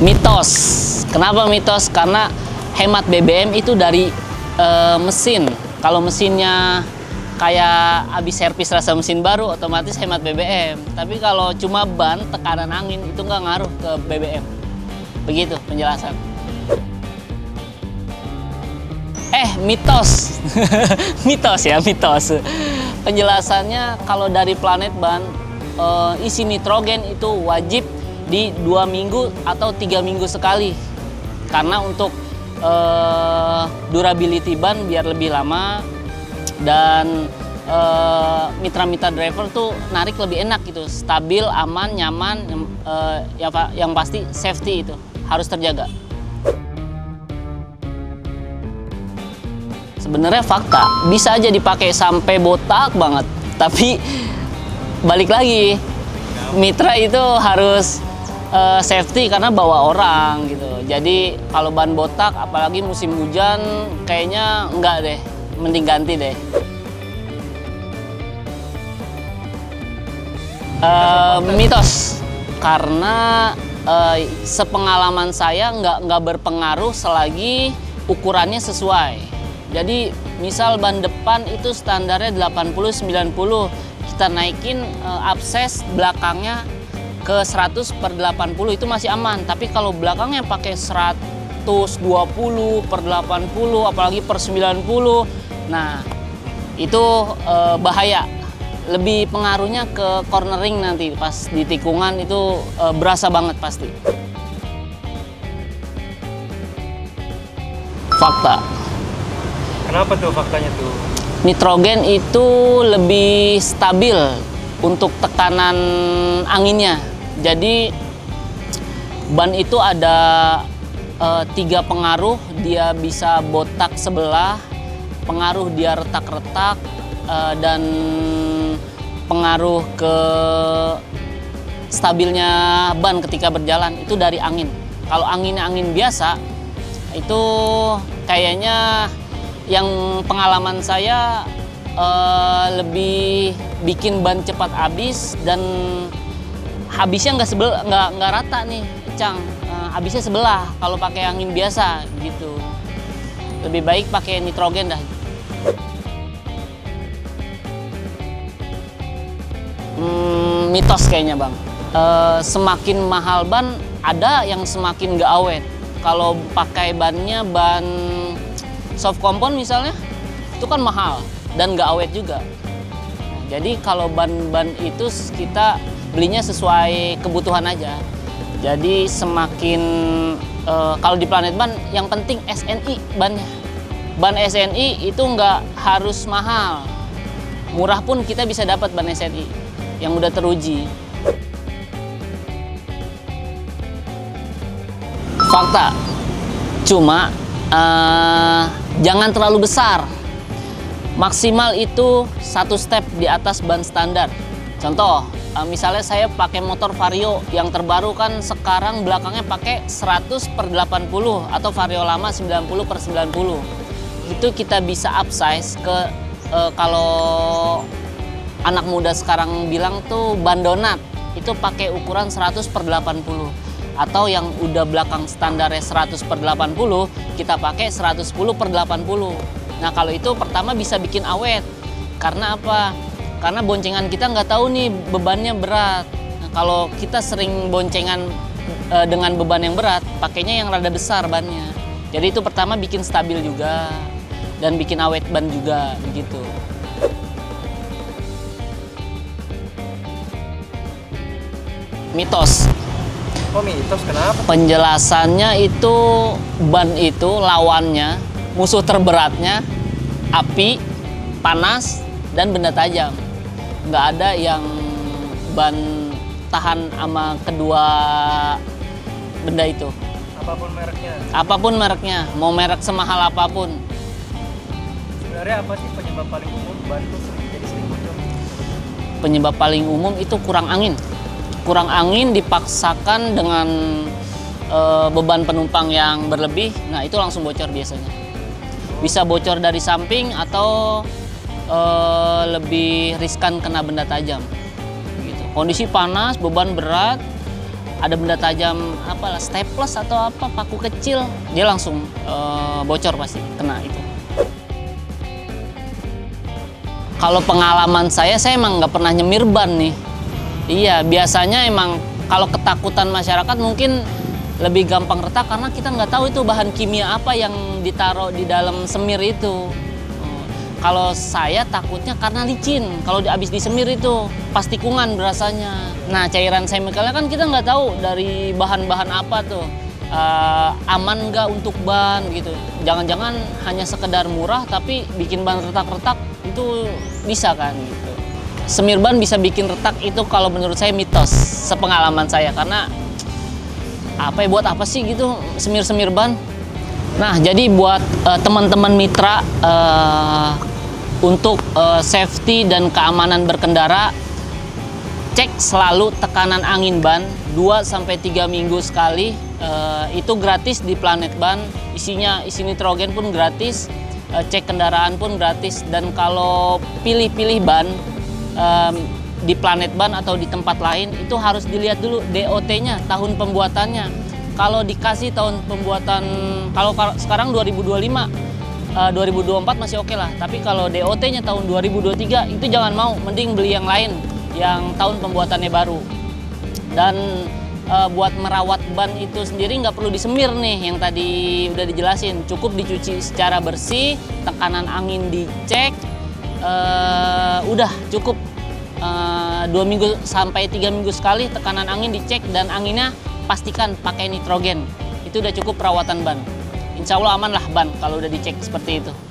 Mitos. Kenapa mitos? Karena hemat BBM itu dari mesin. Kalau mesinnya kayak habis servis rasa mesin baru, otomatis hemat BBM. Tapi kalau cuma ban, tekanan angin itu nggak ngaruh ke BBM. Begitu penjelasan. Mitos. Mitos ya, mitos. Penjelasannya kalau dari Planet Ban, isi nitrogen itu wajib di 2 minggu atau 3 minggu sekali. Karena untuk durability ban biar lebih lama, dan mitra-mitra driver tuh narik lebih enak gitu, stabil, aman, nyaman, yang pasti safety itu harus terjaga. Sebenarnya fakta bisa aja dipakai sampai botak banget, tapi balik lagi mitra itu harus safety karena bawa orang gitu. Jadi kalau ban botak apalagi musim hujan kayaknya enggak deh, mending ganti deh. Mitos karena sepengalaman saya nggak berpengaruh selagi ukurannya sesuai. Jadi misal ban depan itu standarnya 80-90, kita naikin akses belakangnya ke 100/80 itu masih aman. Tapi kalau belakangnya pakai 120/80 apalagi per 90, nah itu bahaya. Lebih pengaruhnya ke cornering nanti pas di tikungan itu berasa banget pasti. Fakta. Kenapa tuh faktanya tuh? Nitrogen itu lebih stabil untuk tekanan anginnya. Jadi ban itu ada 3 pengaruh, dia bisa botak sebelah, pengaruh dia retak-retak, dan pengaruh ke stabilnya ban ketika berjalan itu dari angin. Kalau anginnya angin biasa, itu kayaknya yang pengalaman saya lebih bikin ban cepat habis, dan habisnya nggak rata nih, Cang. Habisnya sebelah kalau pakai angin biasa gitu. Lebih baik pakai nitrogen dah. Mitos kayaknya, Bang. Semakin mahal ban, ada yang semakin nggak awet. Kalau pakai bannya ban soft compound misalnya, itu kan mahal dan nggak awet juga. Nah, jadi kalau ban-ban itu kita belinya sesuai kebutuhan aja. Jadi semakin kalau di Planet Ban yang penting SNI bannya. Ban SNI itu nggak harus mahal, murah pun kita bisa dapat ban SNI yang udah teruji. Fakta, cuma jangan terlalu besar. Maksimal itu 1 step di atas ban standar. Contoh, misalnya saya pakai motor Vario yang terbaru kan sekarang belakangnya pakai 100/80 atau Vario lama 90/90. Itu kita bisa upsize ke kalau anak muda sekarang bilang tuh ban donat, itu pakai ukuran 100/80. Atau yang udah belakang standarnya 100/80, kita pakai 110/80. Nah kalau itu pertama bisa bikin awet. Karena apa? Karena boncengan kita nggak tahu nih bebannya berat. Nah, kalau kita sering boncengan dengan beban yang berat, pakainya yang rada besar bannya. Jadi itu pertama bikin stabil juga dan bikin awet ban juga begitu. Mitos. Oh mitos, kenapa? Penjelasannya itu ban itu lawannya, musuh terberatnya api, panas, dan benda tajam. Nggak ada yang ban tahan sama kedua benda itu. Apapun mereknya? Apapun mereknya, mau merek semahal apapun. Sebenarnya apa sih penyebab paling umum ban itu sering bocor? Penyebab paling umum itu kurang angin. Kurang angin dipaksakan dengan beban penumpang yang berlebih, nah itu langsung bocor biasanya. Bisa bocor dari samping atau lebih riskan kena benda tajam. Gitu. Kondisi panas, beban berat, ada benda tajam, apalah staples atau apa, paku kecil, dia langsung bocor pasti, kena itu. Kalau pengalaman saya emang nggak pernah nyemir ban nih. Iya, biasanya emang kalau ketakutan masyarakat mungkin lebih gampang retak karena kita nggak tahu itu bahan kimia apa yang ditaruh di dalam semir itu. Kalau saya takutnya karena licin, kalau habis disemir itu pas tikungan berasanya. Nah, cairan chemicalnya kan kita nggak tahu dari bahan-bahan apa tuh. Aman nggak untuk ban gitu. Jangan-jangan hanya sekedar murah tapi bikin ban retak-retak, itu bisa kan gitu. Semir ban bisa bikin retak itu kalau menurut saya mitos, sepengalaman saya, karena buat apa sih gitu semir-semir ban. Nah, jadi buat teman-teman mitra, untuk safety dan keamanan berkendara, cek selalu tekanan angin ban 2-3 minggu sekali. Itu gratis di Planet Ban, isi nitrogen pun gratis, cek kendaraan pun gratis. Dan kalau pilih-pilih ban di Planet Ban atau di tempat lain, itu harus dilihat dulu DOT-nya, tahun pembuatannya. Kalau dikasih tahun pembuatan, kalau sekarang 2025, 2024 masih oke lah. Tapi kalau DOT-nya tahun 2023 itu jangan mau, mending beli yang lain yang tahun pembuatannya baru. Dan buat merawat ban itu sendiri nggak perlu disemir nih, yang tadi udah dijelasin. Cukup dicuci secara bersih, tekanan angin dicek, udah cukup. 2 minggu sampai 3 minggu sekali tekanan angin dicek, dan anginnya pastikan pakai nitrogen. Itu udah cukup perawatan ban. Insya Allah aman lah ban kalau udah dicek seperti itu.